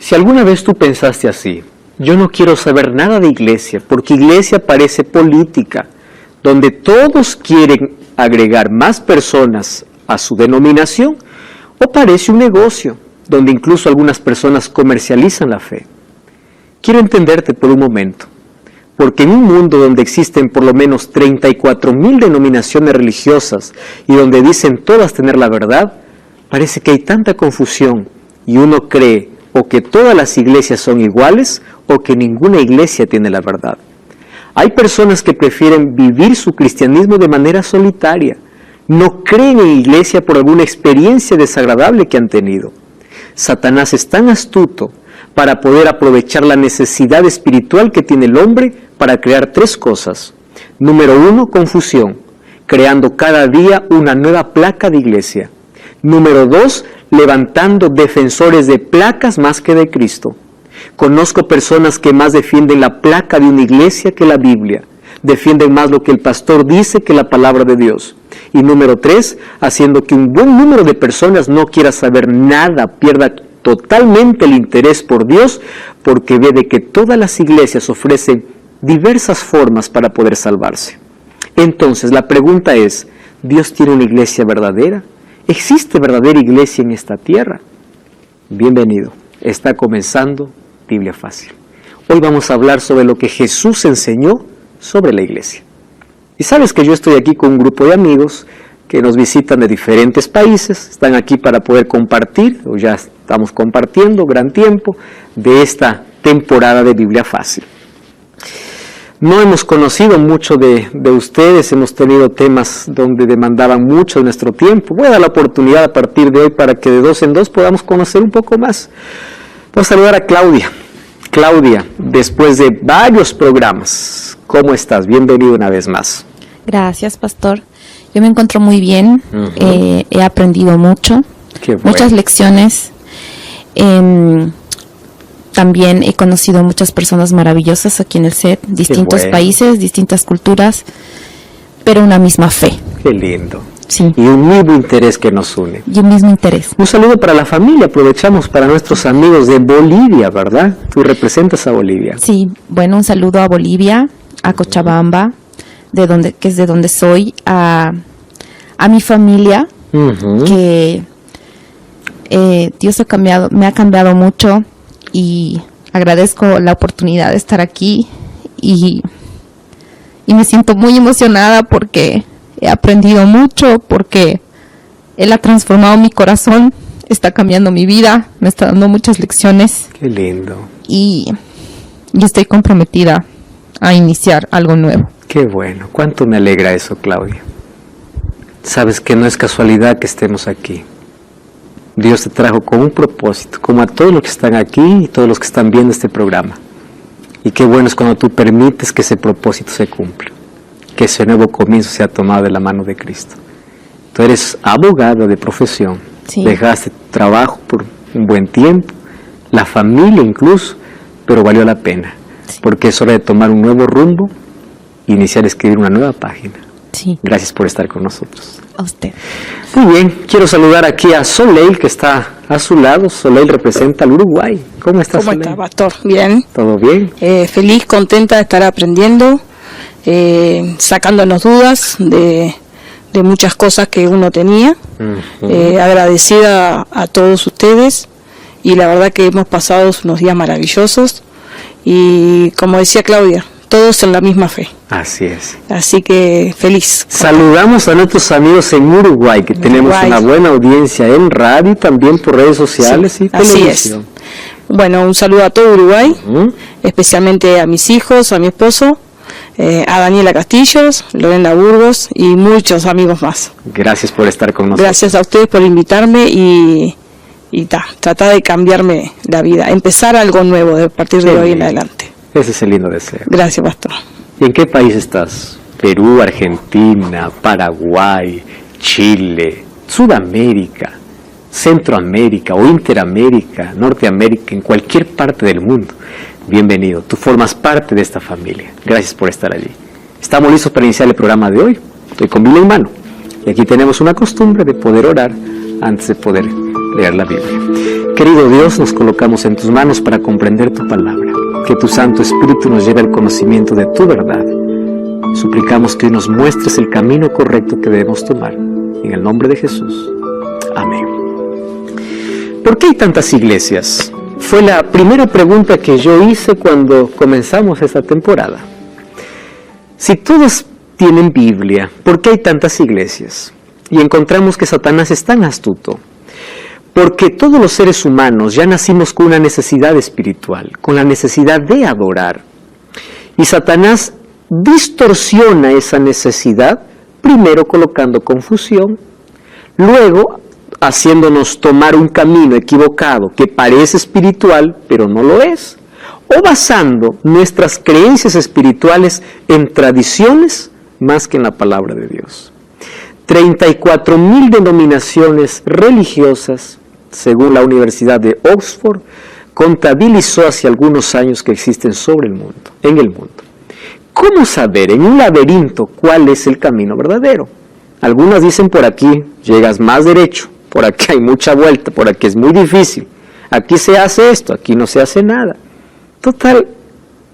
Si alguna vez tú pensaste así, yo no quiero saber nada de iglesia, porque iglesia parece política, donde todos quieren agregar más personas a su denominación, o parece un negocio, donde incluso algunas personas comercializan la fe. Quiero entenderte por un momento, porque en un mundo donde existen por lo menos 34,000 denominaciones religiosas y donde dicen todas tener la verdad, parece que hay tanta confusión y uno cree o que todas las iglesias son iguales o que ninguna iglesia tiene la verdad. Hay personas que prefieren vivir su cristianismo de manera solitaria, no creen en iglesia por alguna experiencia desagradable que han tenido. Satanás es tan astuto para poder aprovechar la necesidad espiritual que tiene el hombre para crear 3 cosas. Número 1, confusión, creando cada día una nueva placa de iglesia. Número 2, levantando defensores de placas más que de Cristo. Conozco personas que más defienden la placa de una iglesia que la Biblia. Defienden más lo que el pastor dice que la palabra de Dios. Y número 3, haciendo que un buen número de personas no quiera saber nada, pierda totalmente el interés por Dios, porque ve de que todas las iglesias ofrecen diversas formas para poder salvarse. Entonces, la pregunta es, ¿Dios tiene una iglesia verdadera? ¿Existe verdadera iglesia en esta tierra? Bienvenido, está comenzando Biblia Fácil. Hoy vamos a hablar sobre lo que Jesús enseñó sobre la iglesia. Y sabes que yo estoy aquí con un grupo de amigos que nos visitan de diferentes países, están aquí para poder compartir, o ya estamos compartiendo gran tiempo, de esta temporada de Biblia Fácil. No hemos conocido mucho de ustedes, hemos tenido temas donde demandaban mucho de nuestro tiempo. Voy a dar la oportunidad a partir de hoy para que de 2 en 2 podamos conocer un poco más. Voy a saludar a Claudia. Claudia, después de varios programas, ¿cómo estás? Bienvenido una vez más. Gracias, pastor. Yo me encuentro muy bien, he aprendido mucho, muchas lecciones. También he conocido muchas personas maravillosas aquí en el set, distintos países, distintas culturas, pero una misma fe. Qué lindo. Sí. Y un mismo interés que nos une. Y un mismo interés. Un saludo para la familia, aprovechamos para nuestros amigos de Bolivia, ¿verdad? Tú representas a Bolivia. Sí, bueno, un saludo a Bolivia, a Cochabamba, que es de donde soy, a mi familia, que Dios me ha cambiado mucho. Y agradezco la oportunidad de estar aquí y me siento muy emocionada porque he aprendido mucho, porque Él ha transformado mi corazón, está cambiando mi vida, me está dando muchas lecciones. Qué lindo. Y estoy comprometida a iniciar algo nuevo. Qué bueno, cuánto me alegra eso, Claudia. Sabes que no es casualidad que estemos aquí. Dios te trajo con un propósito, como a todos los que están aquí y todos los que están viendo este programa. Y qué bueno es cuando tú permites que ese propósito se cumpla, que ese nuevo comienzo sea tomado de la mano de Cristo. Tú eres abogada de profesión, sí. Dejaste trabajo por un buen tiempo, la familia incluso, pero valió la pena, sí. Porque es hora de tomar un nuevo rumbo e iniciar a escribir una nueva página. Sí. Gracias por estar con nosotros. A usted. Muy bien, quiero saludar aquí a Soleil, que está a su lado. Soleil representa al Uruguay. ¿Cómo estás, Soleil? ¿Cómo está, pastor? Bien. ¿Todo bien? Feliz, contenta de estar aprendiendo, sacándonos dudas de muchas cosas que uno tenía. Agradecida a todos ustedes y la verdad que hemos pasado unos días maravillosos y como decía Claudia, todos en la misma fe. Así es. Así que feliz. Saludamos a nuestros amigos en Uruguay, que tenemos una buena audiencia en radio y también por redes sociales, sí, y televisión. Así es. Bueno, un saludo a todo Uruguay, especialmente a mis hijos, a mi esposo, a Daniela Castillos, Lorena Burgos y muchos amigos más. Gracias por estar con nosotros. Gracias a ustedes por invitarme y tratar de cambiarme la vida, empezar algo nuevo a partir de hoy en adelante. Ese es el lindo deseo. Gracias, pastor. ¿Y en qué país estás? Perú, Argentina, Paraguay, Chile, Sudamérica, Centroamérica o Interamérica, Norteamérica, en cualquier parte del mundo. Bienvenido, tú formas parte de esta familia. Gracias por estar allí. Estamos listos para iniciar el programa de hoy. Estoy con Biblia en mano. Y aquí tenemos una costumbre de poder orar antes de poder leer la Biblia. Querido Dios, nos colocamos en tus manos para comprender tu palabra. Que tu Santo Espíritu nos lleve al conocimiento de tu verdad. Suplicamos que hoy nos muestres el camino correcto que debemos tomar. En el nombre de Jesús. Amén. ¿Por qué hay tantas iglesias? Fue la primera pregunta que yo hice cuando comenzamos esta temporada. Si todas tienen Biblia, ¿por qué hay tantas iglesias? Y encontramos que Satanás es tan astuto, porque todos los seres humanos ya nacimos con una necesidad espiritual, con la necesidad de adorar. Y Satanás distorsiona esa necesidad, primero colocando confusión, luego haciéndonos tomar un camino equivocado que parece espiritual, pero no lo es, o basando nuestras creencias espirituales en tradiciones más que en la palabra de Dios. 34,000 denominaciones religiosas, según la Universidad de Oxford, contabilizó hace algunos años que existen en el mundo. ¿Cómo saber en un laberinto cuál es el camino verdadero? Algunas dicen por aquí llegas más derecho, por aquí hay mucha vuelta, por aquí es muy difícil, aquí se hace esto, aquí no se hace nada. Total,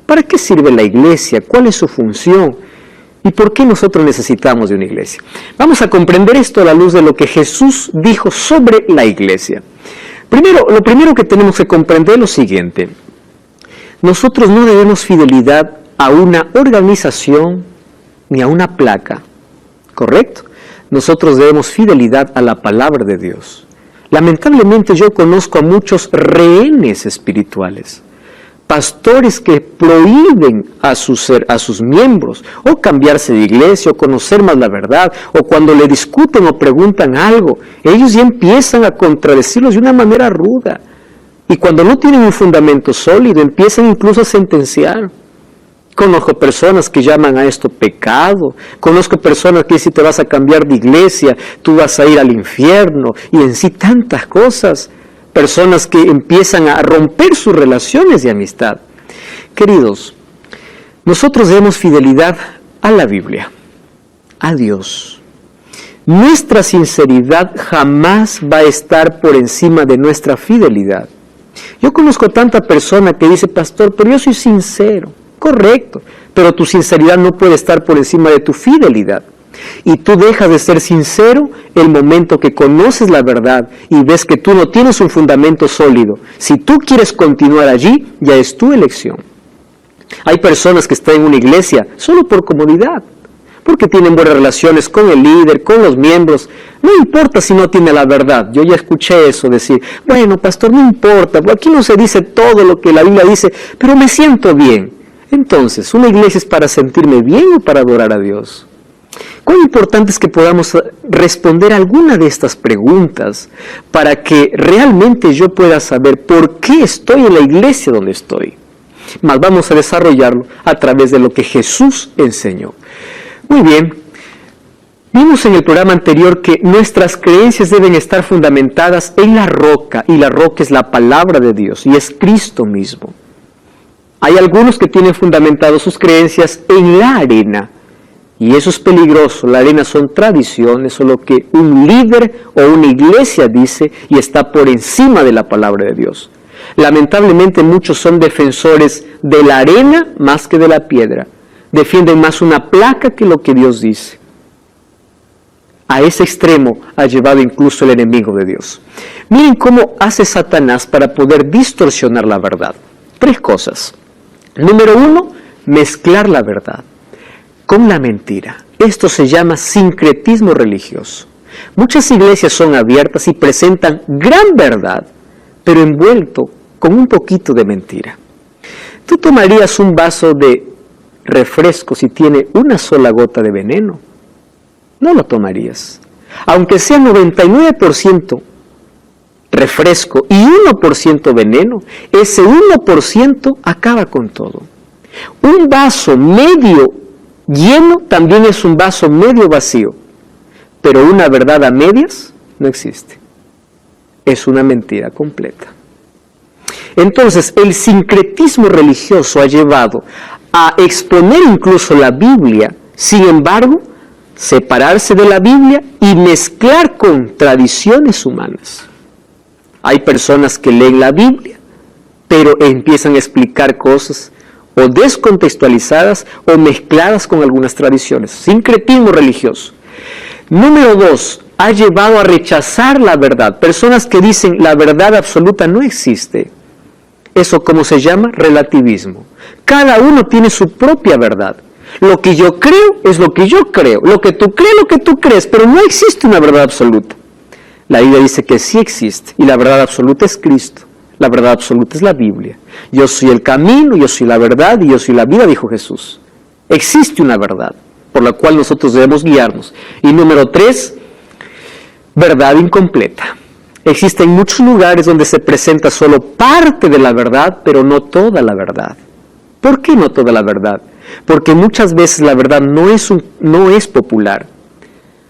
¿para qué sirve la iglesia? ¿Cuál es su función? ¿Y por qué nosotros necesitamos de una iglesia? Vamos a comprender esto a la luz de lo que Jesús dijo sobre la iglesia. Lo primero que tenemos que comprender es lo siguiente. Nosotros no debemos fidelidad a una organización ni a una placa, ¿correcto? Nosotros debemos fidelidad a la palabra de Dios. Lamentablemente yo conozco a muchos rehenes espirituales, pastores que prohíben a sus miembros o cambiarse de iglesia o conocer más la verdad, o cuando le discuten o preguntan algo, ellos ya empiezan a contradecirlos de una manera ruda, y cuando no tienen un fundamento sólido empiezan incluso a sentenciar. Conozco personas que llaman a esto pecado, conozco personas que si te vas a cambiar de iglesia, tú vas a ir al infierno, y en sí tantas cosas. Personas que empiezan a romper sus relaciones de amistad. Queridos, nosotros debemos fidelidad a la Biblia, a Dios. Nuestra sinceridad jamás va a estar por encima de nuestra fidelidad. Yo conozco tanta persona que dice, pastor, pero yo soy sincero. Correcto, pero tu sinceridad no puede estar por encima de tu fidelidad. Y tú dejas de ser sincero el momento que conoces la verdad y ves que tú no tienes un fundamento sólido. Si tú quieres continuar allí, ya es tu elección. Hay personas que están en una iglesia solo por comodidad, porque tienen buenas relaciones con el líder, con los miembros. No importa si no tiene la verdad. Yo ya escuché eso decir, bueno, pastor, no importa, aquí no se dice todo lo que la Biblia dice, pero me siento bien. Entonces, ¿una iglesia es para sentirme bien o para adorar a Dios? Cuán importante es que podamos responder alguna de estas preguntas para que realmente yo pueda saber por qué estoy en la iglesia donde estoy. Mas vamos a desarrollarlo a través de lo que Jesús enseñó. Muy bien, vimos en el programa anterior que nuestras creencias deben estar fundamentadas en la roca, y la roca es la palabra de Dios, y es Cristo mismo. Hay algunos que tienen fundamentado sus creencias en la arena, y eso es peligroso. La arena son tradiciones o lo que un líder o una iglesia dice y está por encima de la palabra de Dios. Lamentablemente muchos son defensores de la arena más que de la piedra. Defienden más una placa que lo que Dios dice. A ese extremo ha llevado incluso el enemigo de Dios. Miren cómo hace Satanás para poder distorsionar la verdad. 3 cosas. Número 1, mezclar la verdad con la mentira. Esto se llama sincretismo religioso. Muchas iglesias son abiertas y presentan gran verdad, pero envuelto con un poquito de mentira. ¿Tú tomarías un vaso de refresco si tiene una sola gota de veneno? No lo tomarías. Aunque sea 99% refresco y 1% veneno, ese 1% acaba con todo. Un vaso medio lleno también es un vaso medio vacío, pero una verdad a medias no existe. Es una mentira completa. Entonces, el sincretismo religioso ha llevado a exponer incluso la Biblia, sin embargo, separarse de la Biblia y mezclar con tradiciones humanas. Hay personas que leen la Biblia, pero empiezan a explicar cosas o descontextualizadas o mezcladas con algunas tradiciones. Sincretismo religioso. Número 2, ha llevado a rechazar la verdad. Personas que dicen la verdad absoluta no existe. Eso, ¿cómo se llama? Relativismo. Cada uno tiene su propia verdad. Lo que yo creo es lo que yo creo. Lo que tú crees, lo que tú crees. Pero no existe una verdad absoluta. La Biblia dice que sí existe. Y la verdad absoluta es Cristo. La verdad absoluta es la Biblia. Yo soy el camino, yo soy la verdad y yo soy la vida, dijo Jesús. Existe una verdad por la cual nosotros debemos guiarnos. Y número 3, verdad incompleta. Existen muchos lugares donde se presenta solo parte de la verdad, pero no toda la verdad. ¿Por qué no toda la verdad? Porque muchas veces la verdad no es popular.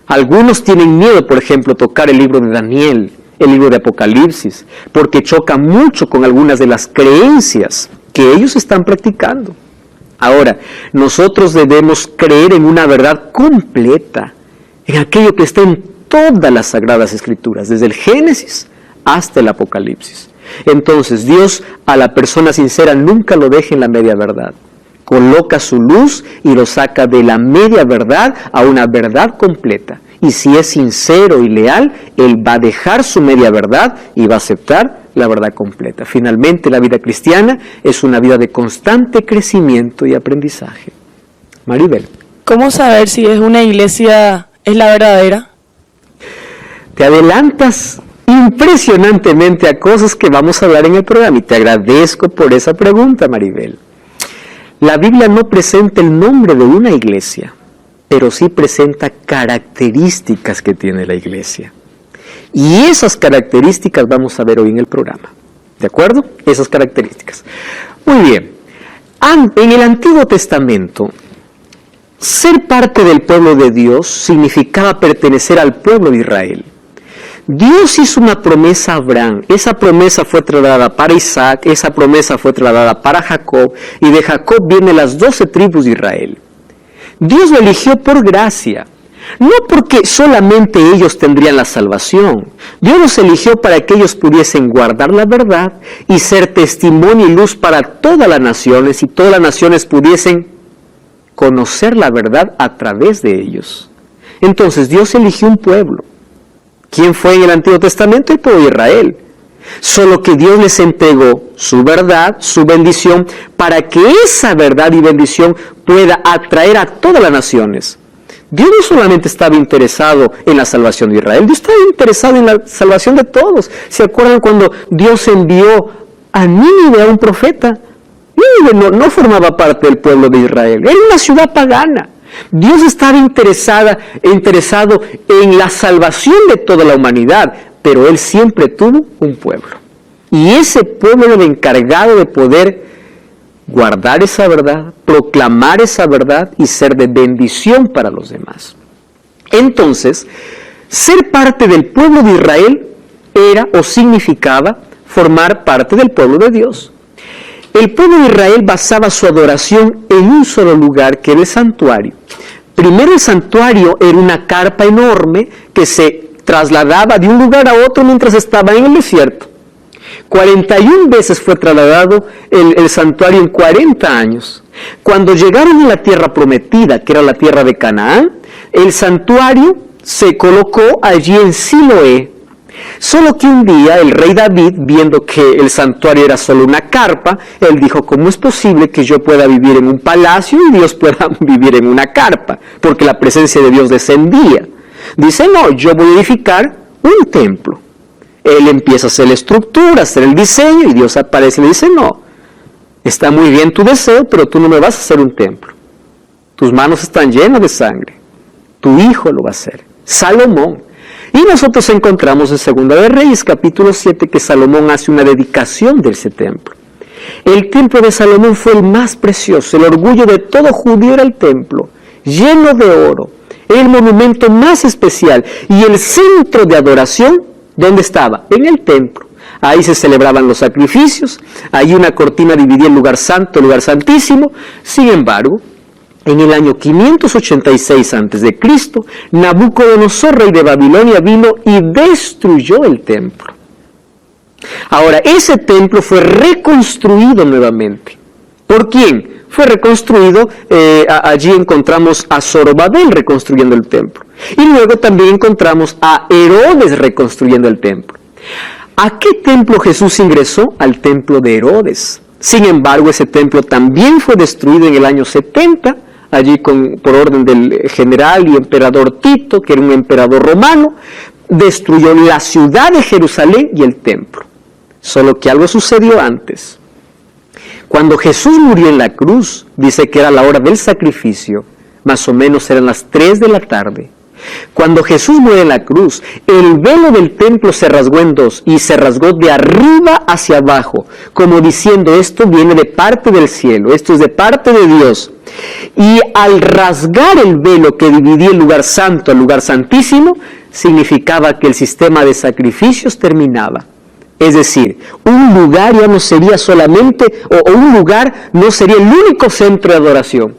Algunos tienen miedo, por ejemplo, tocar el libro de Daniel, el libro de Apocalipsis, porque choca mucho con algunas de las creencias que ellos están practicando. Ahora, nosotros debemos creer en una verdad completa, en aquello que está en todas las Sagradas Escrituras, desde el Génesis hasta el Apocalipsis. Entonces, Dios a la persona sincera nunca lo deja en la media verdad. Coloca su luz y lo saca de la media verdad a una verdad completa. Y si es sincero y leal, Él va a dejar su media verdad y va a aceptar la verdad completa. Finalmente, la vida cristiana es una vida de constante crecimiento y aprendizaje. Maribel. ¿Cómo saber si es una iglesia es la verdadera? Te adelantas impresionantemente a cosas que vamos a hablar en el programa y te agradezco por esa pregunta, Maribel. La Biblia no presenta el nombre de una iglesia, pero sí presenta características que tiene la iglesia. Y esas características vamos a ver hoy en el programa. ¿De acuerdo? Esas características. Muy bien. En el Antiguo Testamento, ser parte del pueblo de Dios significaba pertenecer al pueblo de Israel. Dios hizo una promesa a Abraham, esa promesa fue trasladada para Isaac, esa promesa fue trasladada para Jacob, y de Jacob vienen las 12 tribus de Israel. Dios lo eligió por gracia, no porque solamente ellos tendrían la salvación. Dios los eligió para que ellos pudiesen guardar la verdad y ser testimonio y luz para todas las naciones, y todas las naciones pudiesen conocer la verdad a través de ellos. Entonces Dios eligió un pueblo. ¿Quién fue en el Antiguo Testamento? El pueblo de Israel. Solo que Dios les entregó su verdad, su bendición, para que esa verdad y bendición pueda atraer a todas las naciones. Dios no solamente estaba interesado en la salvación de Israel, Dios estaba interesado en la salvación de todos. ¿Se acuerdan cuando Dios envió a Nínive a un profeta? Nínive no formaba parte del pueblo de Israel, era una ciudad pagana. Dios estaba interesado en la salvación de toda la humanidad, pero Él siempre tuvo un pueblo. Y ese pueblo era el encargado de poder guardar esa verdad, proclamar esa verdad y ser de bendición para los demás. Entonces, ser parte del pueblo de Israel era o significaba formar parte del pueblo de Dios. El pueblo de Israel basaba su adoración en un solo lugar, que era el santuario. Primero, el santuario era una carpa enorme que se trasladaba de un lugar a otro mientras estaba en el desierto. 41 veces fue trasladado el santuario en 40 años. Cuando llegaron a la tierra prometida, que era la tierra de Canaán, el santuario se colocó allí en Siloé. Solo que un día el rey David, viendo que el santuario era solo una carpa, él dijo: ¿cómo es posible que yo pueda vivir en un palacio y Dios pueda vivir en una carpa? Porque la presencia de Dios descendía. Dice: no, yo voy a edificar un templo. Él empieza a hacer la estructura, a hacer el diseño, y Dios aparece y le dice: no, está muy bien tu deseo, pero tú no me vas a hacer un templo. Tus manos están llenas de sangre. Tu hijo lo va a hacer, Salomón. Y nosotros encontramos en Segunda de Reyes, capítulo 7, que Salomón hace una dedicación de ese templo. El templo de Salomón fue el más precioso, el orgullo de todo judío era el templo, lleno de oro, el monumento más especial, y el centro de adoración, ¿dónde estaba? En el templo. Ahí se celebraban los sacrificios, ahí una cortina dividía el lugar santo, el lugar santísimo. Sin embargo, en el año 586 a.C., Nabucodonosor, rey de Babilonia, vino y destruyó el templo. Ahora, ese templo fue reconstruido nuevamente. ¿Por quién? Fue reconstruido, allí encontramos a Zorobabel reconstruyendo el templo. Y luego también encontramos a Herodes reconstruyendo el templo. ¿A qué templo Jesús ingresó? Al templo de Herodes. Sin embargo, ese templo también fue destruido en el año 70, allí por orden del general y emperador Tito, que era un emperador romano, destruyó la ciudad de Jerusalén y el templo. Solo que algo sucedió antes. Cuando Jesús murió en la cruz, dice que era la hora del sacrificio, más o menos eran las 3 de la tarde. Cuando Jesús muere en la cruz, el velo del templo se rasgó en dos, y se rasgó de arriba hacia abajo, como diciendo, esto viene de parte del cielo, esto es de parte de Dios. Y al rasgar el velo que dividía el lugar santo al lugar santísimo, significaba que el sistema de sacrificios terminaba. Es decir, un lugar ya no sería solamente, o un lugar no sería el único centro de adoración.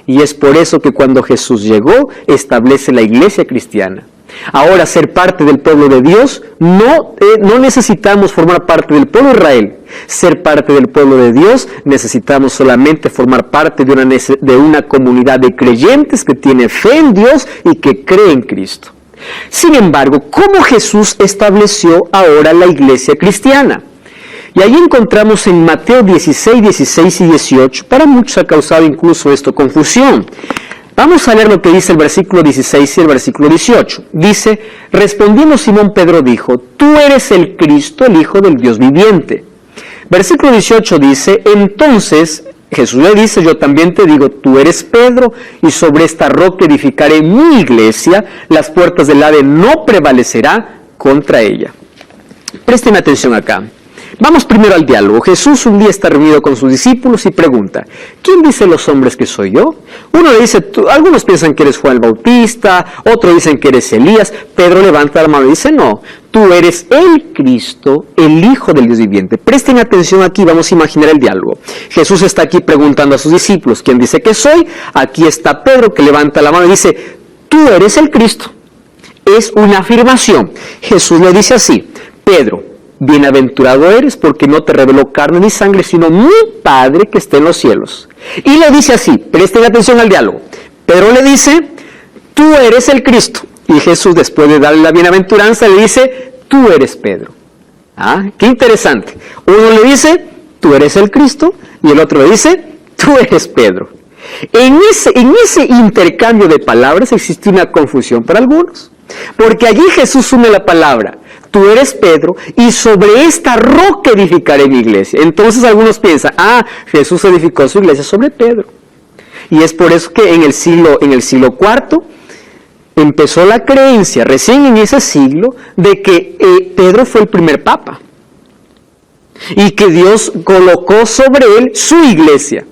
Y es por eso que cuando Jesús llegó, establece la iglesia cristiana. Ahora, ser parte del pueblo de Dios, no necesitamos formar parte del pueblo de Israel. Ser parte del pueblo de Dios, necesitamos solamente formar parte de una comunidad de creyentes que tiene fe en Dios y que cree en Cristo. Sin embargo, ¿cómo Jesús estableció ahora la iglesia cristiana? Y ahí encontramos en Mateo 16, 16 y 18, para muchos ha causado incluso esto confusión. Vamos a leer lo que dice el versículo 16 y el versículo 18. Dice, respondiendo Simón Pedro dijo, tú eres el Cristo, el Hijo del Dios viviente. Versículo 18 dice, entonces Jesús le dice, yo también te digo, tú eres Pedro, y sobre esta roca edificaré mi iglesia, las puertas del Hades no prevalecerá contra ella. Presten atención acá. Vamos primero al diálogo. Jesús un día está reunido con sus discípulos y pregunta, ¿quién dicen los hombres que soy yo? Uno le dice, algunos piensan que eres Juan el Bautista, otros dicen que eres Elías. Pedro levanta la mano y dice, no, tú eres el Cristo, el Hijo del Dios viviente. Presten atención aquí, vamos a imaginar el diálogo. Jesús está aquí preguntando a sus discípulos, ¿quién dice que soy? Aquí está Pedro que levanta la mano y dice, tú eres el Cristo. Es una afirmación. Jesús le dice así, Pedro, bienaventurado eres porque no te reveló carne ni sangre, sino mi Padre que está en los cielos. Y le dice así, presten atención al diálogo. Pedro le dice, tú eres el Cristo. Y Jesús, después de darle la bienaventuranza, le dice, tú eres Pedro. Ah, qué interesante. Uno le dice, tú eres el Cristo, y el otro le dice, tú eres Pedro. En ese intercambio de palabras existe una confusión para algunos. Porque allí Jesús une la palabra, tú eres Pedro, y sobre esta roca edificaré mi iglesia. Entonces algunos piensan, Jesús edificó su iglesia sobre Pedro. Y es por eso que en el siglo IV empezó la creencia, recién en ese siglo, de que Pedro fue el primer papa. Y que Dios colocó sobre él su iglesia.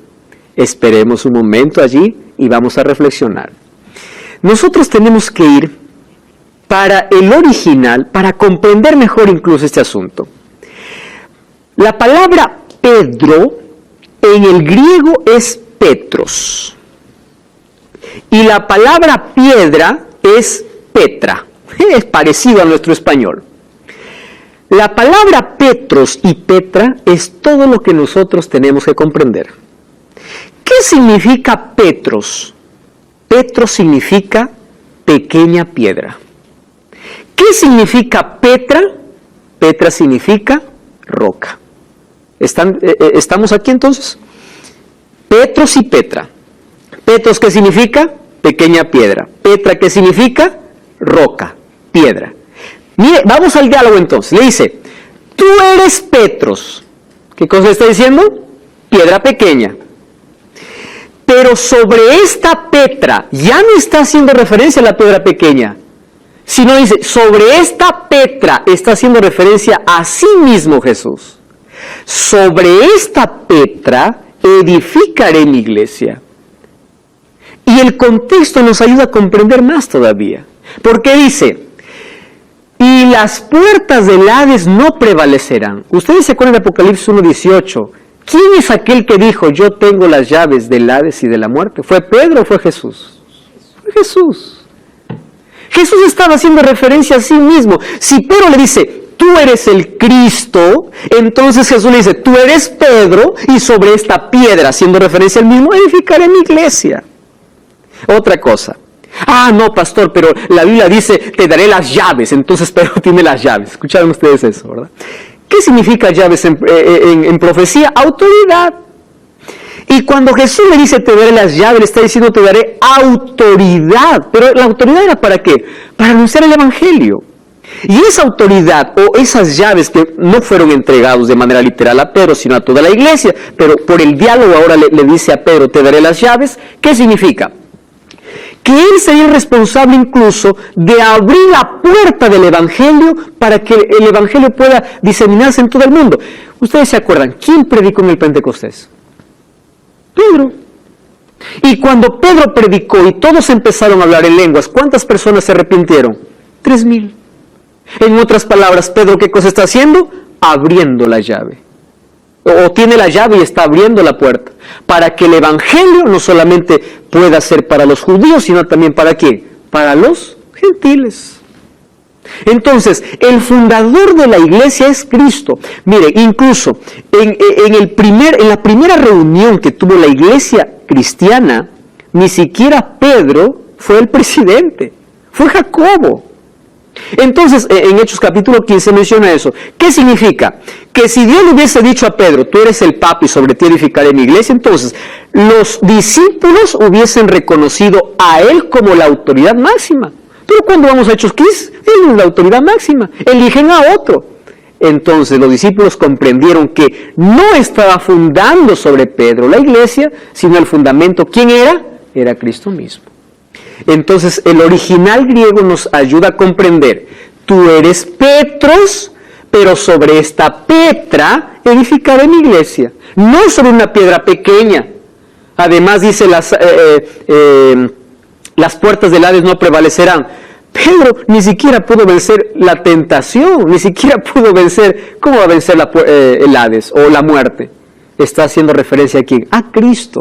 Esperemos un momento allí y vamos a reflexionar. Nosotros tenemos que ir para el original, para comprender mejor incluso este asunto. La palabra Pedro en el griego es Petros. Y la palabra piedra es Petra. Es parecido a nuestro español. La palabra Petros y Petra es todo lo que nosotros tenemos que comprender. ¿Qué significa Petros? Petros significa pequeña piedra. ¿Qué significa Petra? Petra significa roca. ¿Estamos aquí entonces? Petros y Petra. Petros, ¿qué significa? Pequeña piedra. Petra, ¿qué significa? Roca, piedra. Mire, vamos al diálogo entonces. Le dice, tú eres Petros. ¿Qué cosa le está diciendo? Piedra pequeña. Pero sobre esta Petra, ya no está haciendo referencia a la piedra pequeña, sino dice, sobre esta Petra está haciendo referencia a sí mismo Jesús. Sobre esta Petra edificaré mi iglesia. Y el contexto nos ayuda a comprender más todavía. Porque dice, y las puertas del Hades no prevalecerán. Ustedes se acuerdan de Apocalipsis 1:18. ¿Quién es aquel que dijo, yo tengo las llaves del Hades y de la muerte? ¿Fue Pedro o fue Jesús? Fue Jesús. Jesús estaba haciendo referencia a sí mismo. Si Pedro le dice, tú eres el Cristo, entonces Jesús le dice, tú eres Pedro, y sobre esta piedra, haciendo referencia al mismo, edificaré mi iglesia. Otra cosa. No, pastor, pero la Biblia dice, te daré las llaves, entonces Pedro tiene las llaves. ¿Escucharon ustedes eso, verdad? ¿Qué significa llaves en profecía? Autoridad. Y cuando Jesús le dice, te daré las llaves, le está diciendo, te daré autoridad. Pero la autoridad era ¿para qué? Para anunciar el Evangelio. Y esa autoridad o esas llaves que no fueron entregados de manera literal a Pedro, sino a toda la iglesia, pero por el diálogo ahora le dice a Pedro, te daré las llaves, ¿qué significa? Que él sería el responsable incluso de abrir la puerta del Evangelio para que el Evangelio pueda diseminarse en todo el mundo. Ustedes se acuerdan, ¿quién predicó en el Pentecostés? Pedro. Y cuando Pedro predicó y todos empezaron a hablar en lenguas, ¿cuántas personas se arrepintieron? 3,000. En otras palabras, Pedro, ¿qué cosa está haciendo? Abriendo la llave. O tiene la llave y está abriendo la puerta. Para que el Evangelio no solamente pueda ser para los judíos, sino también ¿para qué? Para los gentiles. Entonces, el fundador de la iglesia es Cristo. Mire, incluso en la primera reunión que tuvo la iglesia cristiana, ni siquiera Pedro fue el presidente, fue Jacobo. Entonces, en Hechos capítulo 15 menciona eso. ¿Qué significa? Que si Dios le hubiese dicho a Pedro, tú eres el Papa y sobre ti edificaré mi iglesia, entonces los discípulos hubiesen reconocido a él como la autoridad máxima. Pero cuando vamos a Hechos 15, él es la autoridad máxima, eligen a otro. Entonces los discípulos comprendieron que no estaba fundando sobre Pedro la iglesia, sino el fundamento, ¿quién era? Era Cristo mismo. Entonces el original griego nos ayuda a comprender, tú eres Petros, pero sobre esta Petra edificaré mi iglesia, no sobre una piedra pequeña. Además dice las puertas del Hades no prevalecerán. Pedro ni siquiera pudo vencer la tentación, ni siquiera pudo vencer, ¿cómo va a vencer el Hades o la muerte? Está haciendo referencia aquí a Cristo.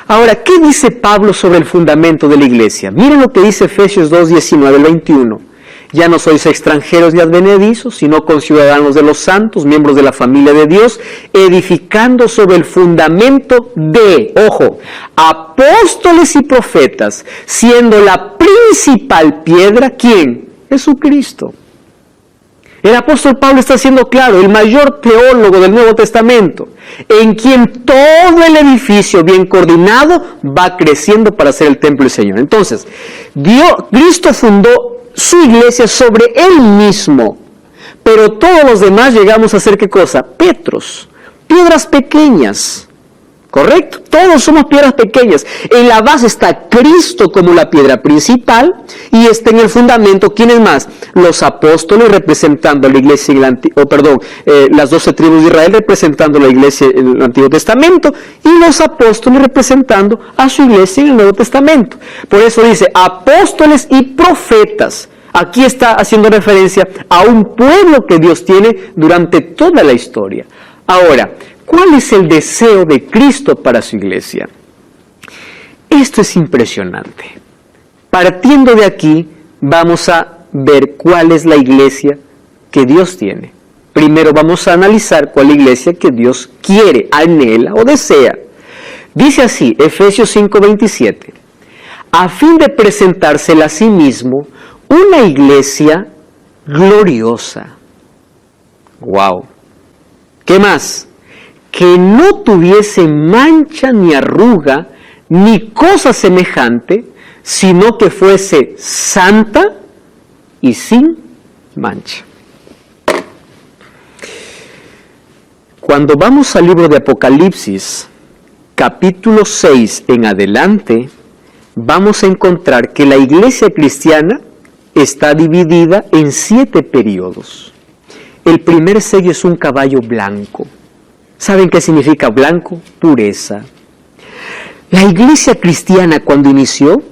Ahora, ¿qué dice Pablo sobre el fundamento de la iglesia? Miren lo que dice Efesios 2, 19 al 21. Ya no sois extranjeros ni advenedizos, sino conciudadanos de los santos, miembros de la familia de Dios, edificando sobre el fundamento de, ojo, apóstoles y profetas, siendo la principal piedra, ¿quién? Jesucristo. El apóstol Pablo está siendo claro, el mayor teólogo del Nuevo Testamento, en quien todo el edificio bien coordinado va creciendo para ser el templo del Señor. Entonces, Cristo fundó su iglesia sobre él mismo, pero todos los demás llegamos a ser ¿qué cosa? Petros, piedras pequeñas. ¿Correcto? Todos somos piedras pequeñas. En la base está Cristo como la piedra principal y está en el fundamento, ¿quiénes más? Los apóstoles representando a la iglesia las 12 tribus de Israel representando a la iglesia en el Antiguo Testamento y los apóstoles representando a su iglesia en el Nuevo Testamento. Por eso dice apóstoles y profetas. Aquí está haciendo referencia a un pueblo que Dios tiene durante toda la historia. Ahora, ¿cuál es el deseo de Cristo para su iglesia? Esto es impresionante. Partiendo de aquí, vamos a ver cuál es la iglesia que Dios tiene. Primero vamos a analizar cuál es la iglesia que Dios quiere, anhela o desea. Dice así, Efesios 5:27, a fin de presentársela a sí mismo una iglesia gloriosa. ¡Wow! ¿Qué más? Que no tuviese mancha ni arruga, ni cosa semejante, sino que fuese santa y sin mancha. Cuando vamos al libro de Apocalipsis, capítulo 6 en adelante, vamos a encontrar que la iglesia cristiana está dividida en 7 periodos. El primer sello es un caballo blanco. ¿Saben qué significa blanco? Pureza. La iglesia cristiana cuando inició,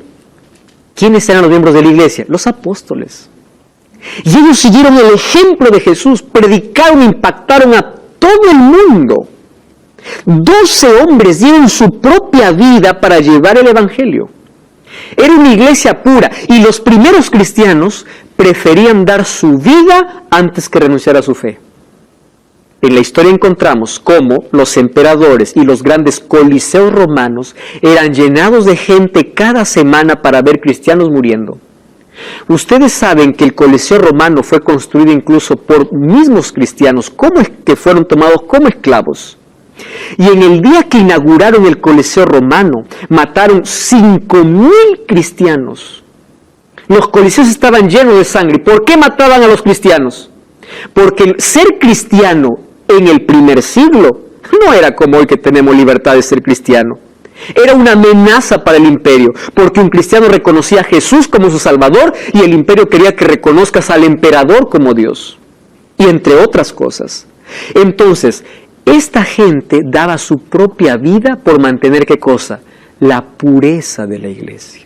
¿quiénes eran los miembros de la iglesia? Los apóstoles. Y ellos siguieron el ejemplo de Jesús, predicaron, impactaron a todo el mundo. 12 hombres dieron su propia vida para llevar el evangelio. Era una iglesia pura y los primeros cristianos preferían dar su vida antes que renunciar a su fe. En la historia encontramos cómo los emperadores y los grandes coliseos romanos eran llenados de gente cada semana para ver cristianos muriendo. Ustedes saben que el Coliseo romano fue construido incluso por mismos cristianos, que fueron tomados como esclavos. Y en el día que inauguraron el Coliseo romano, mataron 5,000 cristianos. Los coliseos estaban llenos de sangre. ¿Por qué mataban a los cristianos? Porque ser cristiano en el primer siglo no era como hoy que tenemos libertad de ser cristiano. Era una amenaza para el imperio, porque un cristiano reconocía a Jesús como su Salvador y el imperio quería que reconozcas al emperador como Dios, y entre otras cosas. Entonces, esta gente daba su propia vida por mantener, ¿qué cosa? La pureza de la iglesia.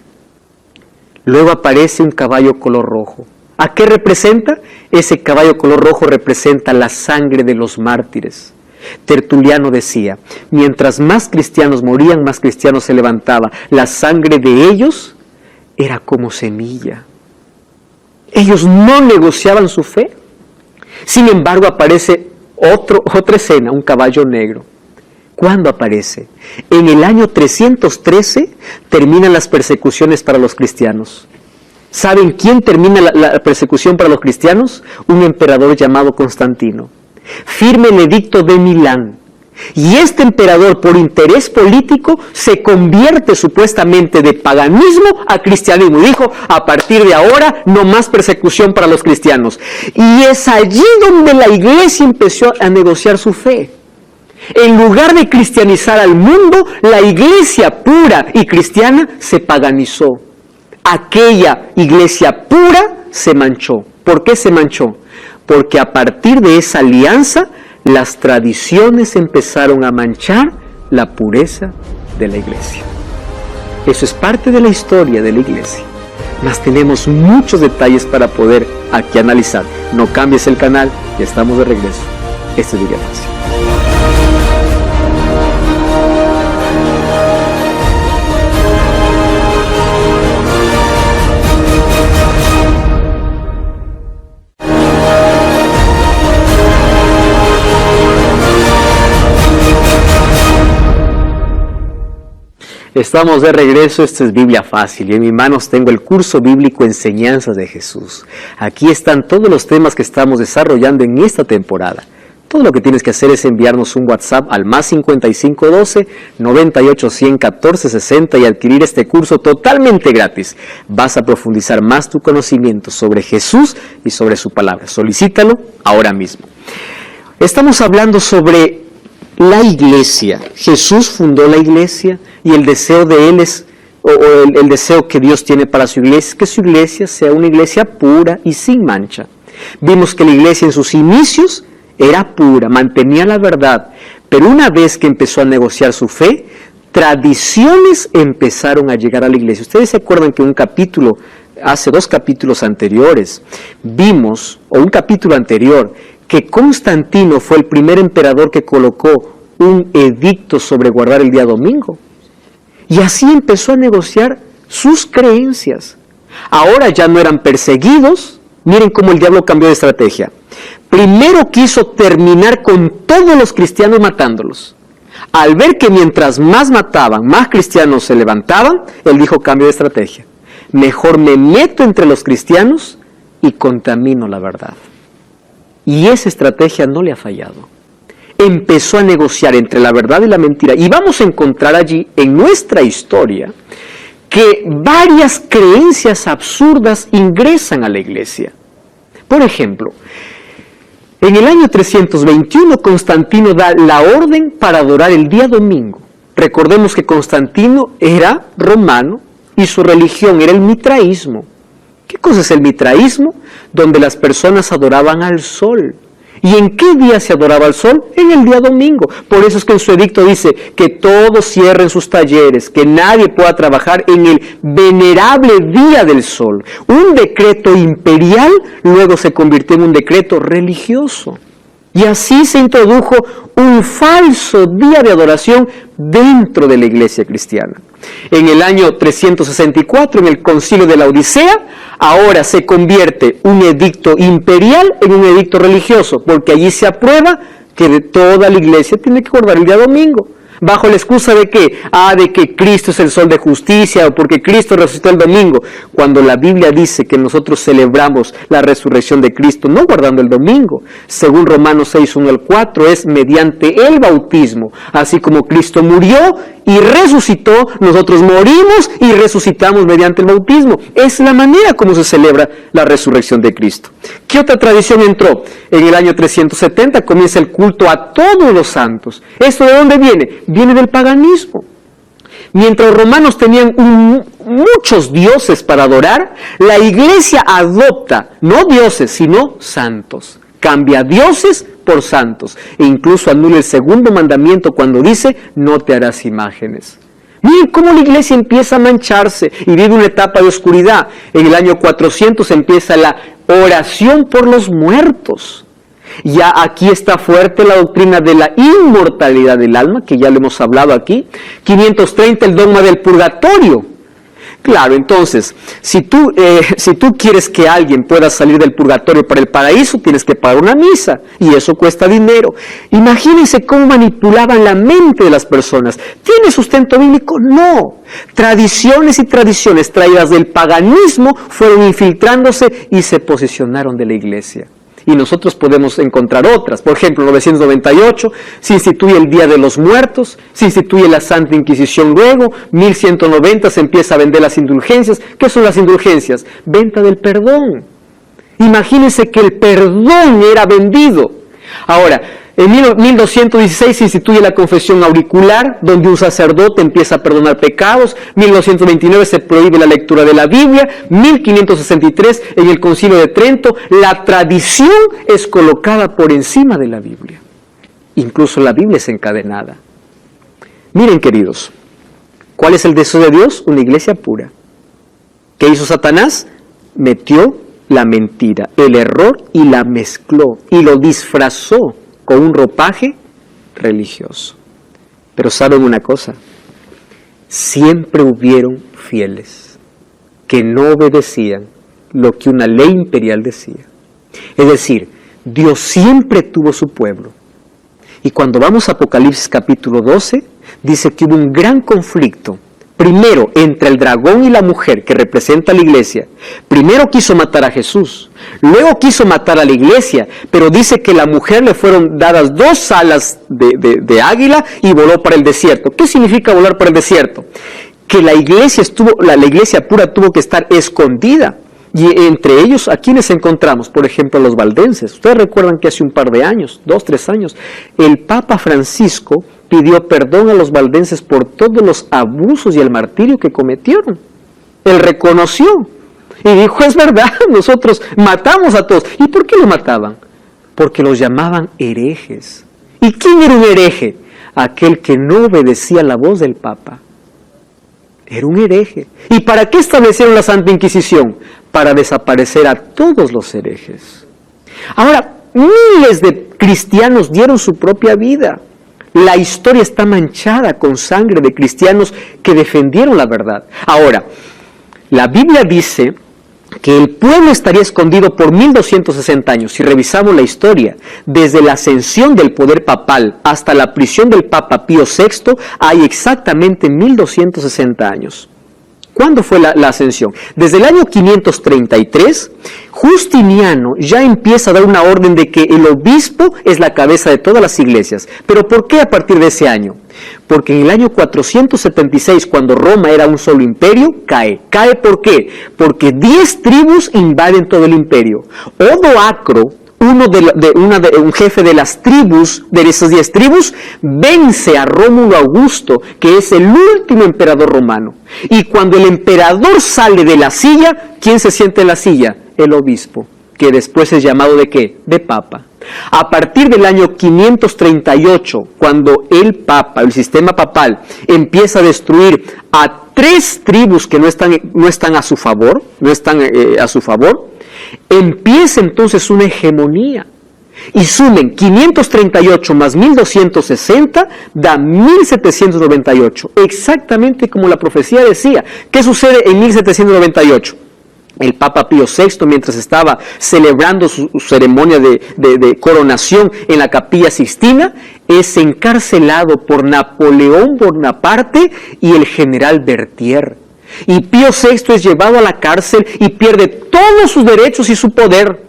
Luego aparece un caballo color rojo. ¿A qué representa? Ese caballo color rojo representa la sangre de los mártires. Tertuliano decía, mientras más cristianos morían, más cristianos se levantaba. La sangre de ellos era como semilla. Ellos no negociaban su fe. Sin embargo, aparece otra escena, un caballo negro. ¿Cuándo aparece? En el año 313 terminan las persecuciones para los cristianos. ¿Saben quién termina la persecución para los cristianos? Un emperador llamado Constantino. Firma el edicto de Milán. Y este emperador, por interés político, se convierte supuestamente de paganismo a cristianismo. Dijo, a partir de ahora, no más persecución para los cristianos. Y es allí donde la iglesia empezó a negociar su fe. En lugar de cristianizar al mundo, la iglesia pura y cristiana se paganizó. Aquella iglesia pura se manchó. ¿Por qué se manchó? Porque a partir de esa alianza, las tradiciones empezaron a manchar la pureza de la iglesia. Eso es parte de la historia de la iglesia. Mas tenemos muchos detalles para poder aquí analizar. No cambies el canal, ya estamos de regreso. Esto es Biblia Fácil. Estamos de regreso, esto es Biblia Fácil y en mis manos tengo el curso bíblico Enseñanzas de Jesús. Aquí están todos los temas que estamos desarrollando en esta temporada. Todo lo que tienes que hacer es enviarnos un WhatsApp al más 5512-98-100-1460 y adquirir este curso totalmente gratis. Vas a profundizar más tu conocimiento sobre Jesús y sobre su palabra. Solicítalo ahora mismo. Estamos hablando sobre la iglesia. Jesús fundó la iglesia y el deseo de Él es, el deseo que Dios tiene para su iglesia, es que su iglesia sea una iglesia pura y sin mancha. Vimos que la iglesia en sus inicios era pura, mantenía la verdad, pero una vez que empezó a negociar su fe, tradiciones empezaron a llegar a la iglesia. Ustedes se acuerdan que hace 2 capítulos anteriores, vimos, o un capítulo anterior, que Constantino fue el primer emperador que colocó un edicto sobre guardar el día domingo. Y así empezó a negociar sus creencias. Ahora ya no eran perseguidos. Miren cómo el diablo cambió de estrategia. Primero quiso terminar con todos los cristianos matándolos. Al ver que mientras más mataban, más cristianos se levantaban, él dijo, cambio de estrategia. Mejor me meto entre los cristianos y contamino la verdad. Y esa estrategia no le ha fallado. Empezó a negociar entre la verdad y la mentira. Y vamos a encontrar allí, en nuestra historia, que varias creencias absurdas ingresan a la iglesia. Por ejemplo, en el año 321, Constantino da la orden para adorar el día domingo. Recordemos que Constantino era romano y su religión era el mitraísmo. ¿Qué cosa es el mitraísmo? Donde las personas adoraban al sol. ¿Y en qué día se adoraba al sol? En el día domingo. Por eso es que en su edicto dice que todos cierren sus talleres, que nadie pueda trabajar en el venerable día del sol. Un decreto imperial luego se convirtió en un decreto religioso. Y así se introdujo un falso día de adoración dentro de la iglesia cristiana. En el año 364, en el Concilio de la Odisea, ahora se convierte un edicto imperial en un edicto religioso, porque allí se aprueba que de toda la iglesia tiene que guardar el día domingo. ¿Bajo la excusa de qué? De que Cristo es el sol de justicia, o porque Cristo resucitó el domingo. Cuando la Biblia dice que nosotros celebramos la resurrección de Cristo, no guardando el domingo. Según Romanos 6, 1 al 4, es mediante el bautismo. Así como Cristo murió y resucitó, nosotros morimos y resucitamos mediante el bautismo. Es la manera como se celebra la resurrección de Cristo. ¿Qué otra tradición entró? En el año 370 comienza el culto a todos los santos. ¿Esto de dónde viene? Viene del paganismo. Mientras los romanos tenían muchos dioses para adorar, la iglesia adopta no dioses, sino santos. Cambia dioses por santos. E incluso anula el segundo mandamiento cuando dice, no te harás imágenes. Miren cómo la iglesia empieza a mancharse y vive una etapa de oscuridad. En el año 400 empieza la oración por los muertos. Ya aquí está fuerte la doctrina de la inmortalidad del alma, que ya lo hemos hablado aquí. 530, el dogma del purgatorio. Claro, entonces, si tú quieres que alguien pueda salir del purgatorio para el paraíso, tienes que pagar una misa, y eso cuesta dinero. Imagínense cómo manipulaban la mente de las personas. ¿Tiene sustento bíblico? No. Tradiciones y tradiciones traídas del paganismo fueron infiltrándose y se posicionaron de la iglesia. Y nosotros podemos encontrar otras. Por ejemplo, en 998 se instituye el Día de los Muertos, se instituye la Santa Inquisición luego, 1190 se empieza a vender las indulgencias. ¿Qué son las indulgencias? Venta del perdón. Imagínense que el perdón era vendido. Ahora, en 1216 se instituye la confesión auricular, donde un sacerdote empieza a perdonar pecados. 1229 se prohíbe la lectura de la Biblia. 1563 en el Concilio de Trento, la tradición es colocada por encima de la Biblia. Incluso la Biblia es encadenada. Miren, queridos, ¿cuál es el deseo de Dios? Una iglesia pura. ¿Qué hizo Satanás? Metió la mentira, el error, y la mezcló y lo disfrazó con un ropaje religioso. Pero ¿saben una cosa? Siempre hubieron fieles que no obedecían lo que una ley imperial decía. Es decir, Dios siempre tuvo su pueblo. Y cuando vamos a Apocalipsis capítulo 12, dice que hubo un gran conflicto. Primero, entre el dragón y la mujer, que representa a la iglesia. Primero quiso matar a Jesús, luego quiso matar a la iglesia, pero dice que a la mujer le fueron dadas 2 alas de águila y voló para el desierto. ¿Qué significa volar para el desierto? Que la iglesia pura tuvo que estar escondida. Y entre ellos, ¿a quiénes encontramos? Por ejemplo, los valdenses. Ustedes recuerdan que hace un par de años, 2, 3 años, el Papa Francisco pidió perdón a los valdenses por todos los abusos y el martirio que cometieron. Él reconoció y dijo, es verdad, nosotros matamos a todos. ¿Y por qué los mataban? Porque los llamaban herejes. ¿Y quién era un hereje? Aquel que no obedecía la voz del Papa. Era un hereje. ¿Y para qué establecieron la Santa Inquisición? Para desaparecer a todos los herejes. Ahora, miles de cristianos dieron su propia vida. La historia está manchada con sangre de cristianos que defendieron la verdad. Ahora, la Biblia dice que el pueblo estaría escondido por 1260 años. Si revisamos la historia, desde la ascensión del poder papal hasta la prisión del Papa Pío VI, hay exactamente 1260 años. ¿Cuándo fue la ascensión? Desde el año 533, Justiniano ya empieza a dar una orden de que el obispo es la cabeza de todas las iglesias. ¿Pero por qué a partir de ese año? Porque en el año 476, cuando Roma era un solo imperio, cae. ¿Cae por qué? Porque 10 tribus invaden todo el imperio. Odoacro, un jefe de las tribus, de esas 10 tribus, vence a Rómulo Augusto, que es el último emperador romano. Y cuando el emperador sale de la silla, ¿quién se siente en la silla? El obispo, que después es llamado ¿de qué? De papa. A partir del año 538, cuando el papa, el sistema papal, empieza a destruir a 3 tribus que no están a su favor, empieza entonces una hegemonía. Y sumen 538 más 1260 da 1798, exactamente como la profecía decía. ¿Qué sucede en 1798? El Papa Pío VI, mientras estaba celebrando su ceremonia de coronación en la Capilla Sixtina, es encarcelado por Napoleón Bonaparte y el general Berthier. Y Pío VI es llevado a la cárcel y pierde todos sus derechos y su poder.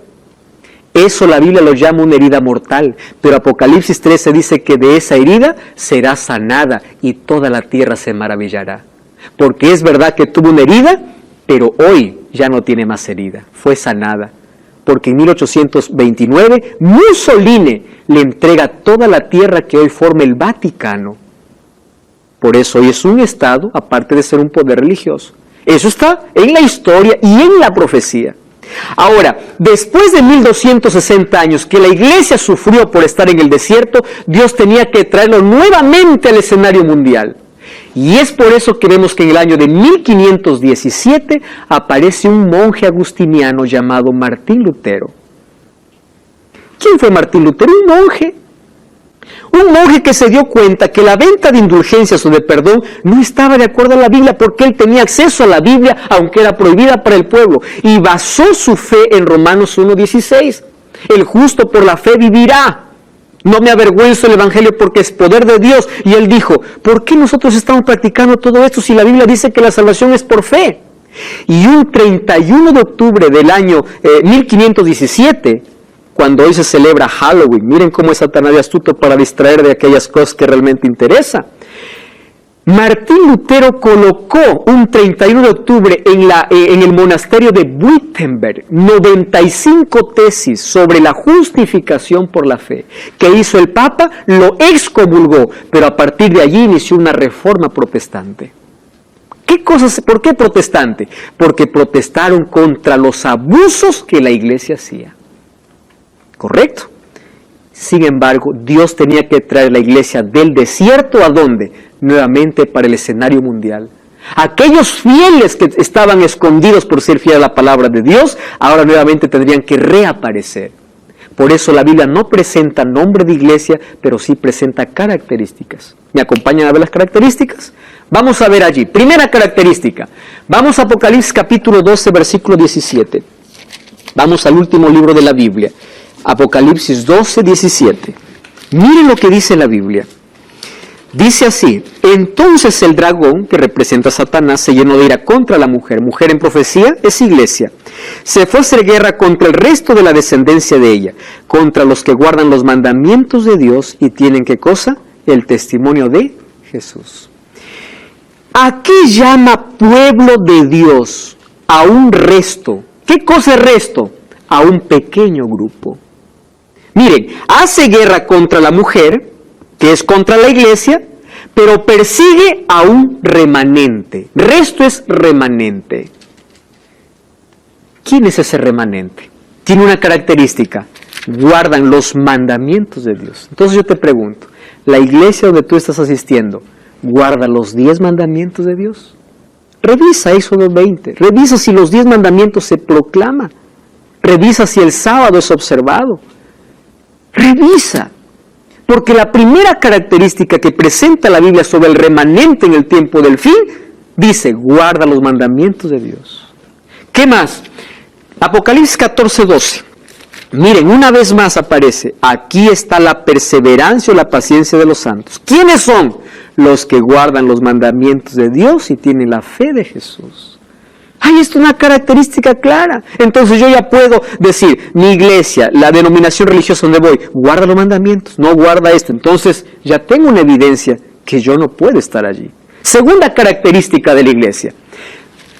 Eso la Biblia lo llama una herida mortal, pero Apocalipsis 13 dice que de esa herida será sanada y toda la tierra se maravillará. Porque es verdad que tuvo una herida, pero hoy ya no tiene más herida, fue sanada. Porque en 1829 Mussolini le entrega toda la tierra que hoy forma el Vaticano. Por eso hoy es un Estado, aparte de ser un poder religioso. Eso está en la historia y en la profecía. Ahora, después de 1260 años que la iglesia sufrió por estar en el desierto, Dios tenía que traerlo nuevamente al escenario mundial. Y es por eso que vemos que en el año de 1517 aparece un monje agustiniano llamado Martín Lutero. ¿Quién fue Martín Lutero? Un monje. Un monje que se dio cuenta que la venta de indulgencias o de perdón no estaba de acuerdo a la Biblia porque él tenía acceso a la Biblia aunque era prohibida para el pueblo. Y basó su fe en Romanos 1:16. El justo por la fe vivirá. No me avergüenzo del Evangelio porque es poder de Dios. Y él dijo, ¿por qué nosotros estamos practicando todo esto si la Biblia dice que la salvación es por fe? Y un 31 de octubre del año 1517, cuando hoy se celebra Halloween, miren cómo es Satanás de astuto para distraer de aquellas cosas que realmente interesan. Martín Lutero colocó un 31 de octubre en el monasterio de Wittenberg 95 tesis sobre la justificación por la fe. ¿Qué hizo el Papa? Lo excomulgó, pero a partir de allí inició una reforma protestante. ¿Por qué protestante? Porque protestaron contra los abusos que la iglesia hacía. ¿Correcto? Sin embargo, Dios tenía que traer la iglesia del desierto, ¿a dónde? Nuevamente para el escenario mundial. Aquellos fieles que estaban escondidos por ser fieles a la palabra de Dios, ahora nuevamente tendrían que reaparecer. Por eso la Biblia no presenta nombre de iglesia, pero sí presenta características. ¿Me acompañan a ver las características? Vamos a ver allí. Primera característica. Vamos a Apocalipsis capítulo 12, versículo 17. Vamos al último libro de la Biblia. Apocalipsis 12, 17. Miren lo que dice la Biblia. Dice así: entonces el dragón, que representa a Satanás, se llenó de ira contra la mujer. Mujer en profecía es iglesia. Se fue a hacer guerra contra el resto de la descendencia de ella, contra los que guardan los mandamientos de Dios y tienen, ¿qué cosa? El testimonio de Jesús. ¿A qué llama pueblo de Dios? A un resto. ¿Qué cosa es resto? A un pequeño grupo. Miren, hace guerra contra la mujer, que es contra la iglesia, pero persigue a un remanente. Resto es remanente. ¿Quién es ese remanente? Tiene una característica: guardan los mandamientos de Dios. Entonces yo te pregunto, ¿la iglesia donde tú estás asistiendo guarda los 10 mandamientos de Dios? Revisa Éxodo 20, revisa si los 10 mandamientos se proclaman, revisa si el sábado es observado, revisa. Porque la primera característica que presenta la Biblia sobre el remanente en el tiempo del fin, dice, guarda los mandamientos de Dios. ¿Qué más? Apocalipsis 14, 12. Miren, una vez más aparece, aquí está la perseverancia o la paciencia de los santos. ¿Quiénes son? Los que guardan los mandamientos de Dios y tienen la fe de Jesús. ¡Ay, esto es una característica clara! Entonces yo ya puedo decir, mi iglesia, la denominación religiosa donde voy, guarda los mandamientos, no guarda esto. Entonces ya tengo una evidencia que yo no puedo estar allí. Segunda característica de la iglesia.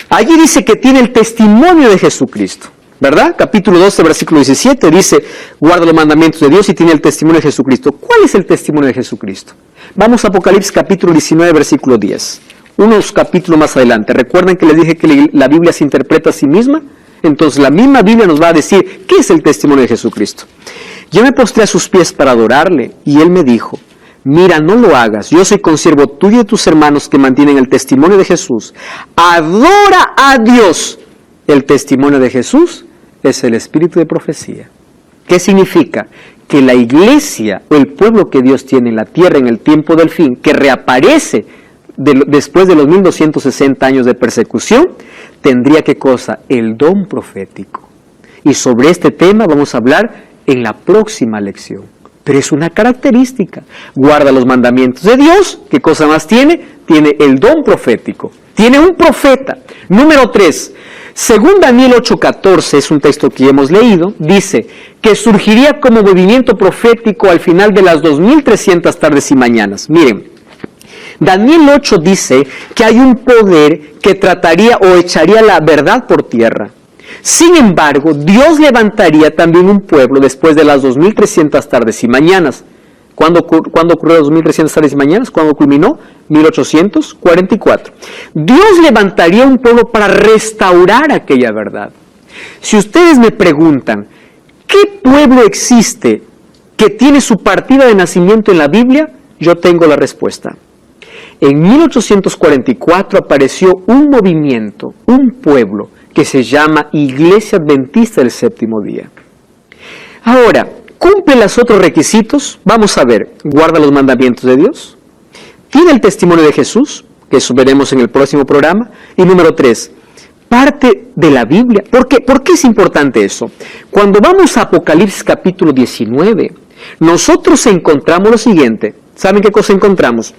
Allí dice que tiene el testimonio de Jesucristo, ¿verdad? Capítulo 12, versículo 17 dice, guarda los mandamientos de Dios y tiene el testimonio de Jesucristo. ¿Cuál es el testimonio de Jesucristo? Vamos a Apocalipsis capítulo 19, versículo 10. Unos capítulos más adelante. ¿Recuerdan que les dije que la Biblia se interpreta a sí misma? Entonces la misma Biblia nos va a decir, ¿qué es el testimonio de Jesucristo? Yo me postré a sus pies para adorarle, y él me dijo, mira, no lo hagas, yo soy consiervo tuyo y de tus hermanos que mantienen el testimonio de Jesús. Adora a Dios. El testimonio de Jesús es el espíritu de profecía. ¿Qué significa? que la iglesia o el pueblo que Dios tiene en la tierra en el tiempo del fin, que reaparece después de los 1260 años de persecución, tendría ¿qué cosa? El don profético. Y sobre este tema vamos a hablar en la próxima lección. Pero es una característica. Guarda los mandamientos de Dios. ¿Qué cosa más tiene? Tiene el don profético. Tiene un profeta. Número 3. Según Daniel 8:14, es un texto que hemos leído, dice que surgiría como movimiento profético al final de las 2300 tardes y mañanas. Miren, Daniel 8 dice que hay un poder que trataría o echaría la verdad por tierra. Sin embargo, Dios levantaría también un pueblo después de las 2300 tardes y mañanas. ¿Cuándo ocurrió las 2300 tardes y mañanas? ¿Cuándo culminó? 1844. Dios levantaría un pueblo para restaurar aquella verdad. Si ustedes me preguntan, ¿qué pueblo existe que tiene su partida de nacimiento en la Biblia? Yo tengo la respuesta. En 1844 apareció un movimiento, un pueblo, que se llama Iglesia Adventista del Séptimo Día. Ahora, ¿cumple los otros requisitos? Vamos a ver, guarda los mandamientos de Dios, tiene el testimonio de Jesús, que eso veremos en el próximo programa, y número 3, parte de la Biblia. ¿Por qué es importante eso? Cuando vamos a Apocalipsis capítulo 19, nosotros encontramos lo siguiente. ¿Saben qué cosa encontramos?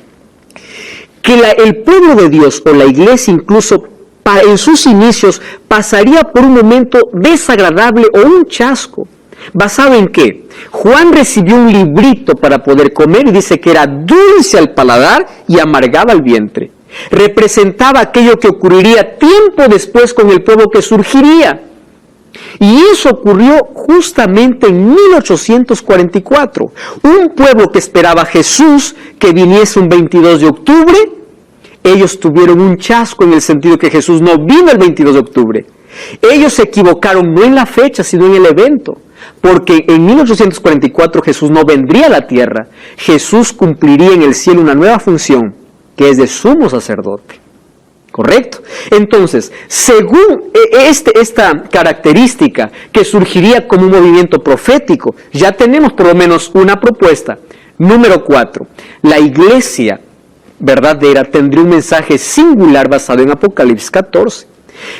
Que el pueblo de Dios o la iglesia incluso en sus inicios pasaría por un momento desagradable o un chasco. ¿Basado en qué? Juan recibió un librito para poder comer y dice que era dulce al paladar y amargaba al vientre. Representaba aquello que ocurriría tiempo después con el pueblo que surgiría. Y eso ocurrió justamente en 1844. Un pueblo que esperaba a Jesús, que viniese un 22 de octubre, ellos tuvieron un chasco en el sentido que Jesús no vino el 22 de octubre. Ellos se equivocaron no en la fecha, sino en el evento. Porque en 1844 Jesús no vendría a la tierra. Jesús cumpliría en el cielo una nueva función, que es de sumo sacerdote. ¿Correcto? Entonces, según esta característica que surgiría como un movimiento profético, ya tenemos por lo menos una propuesta. Número 4. La iglesia verdadera tendría un mensaje singular basado en Apocalipsis 14.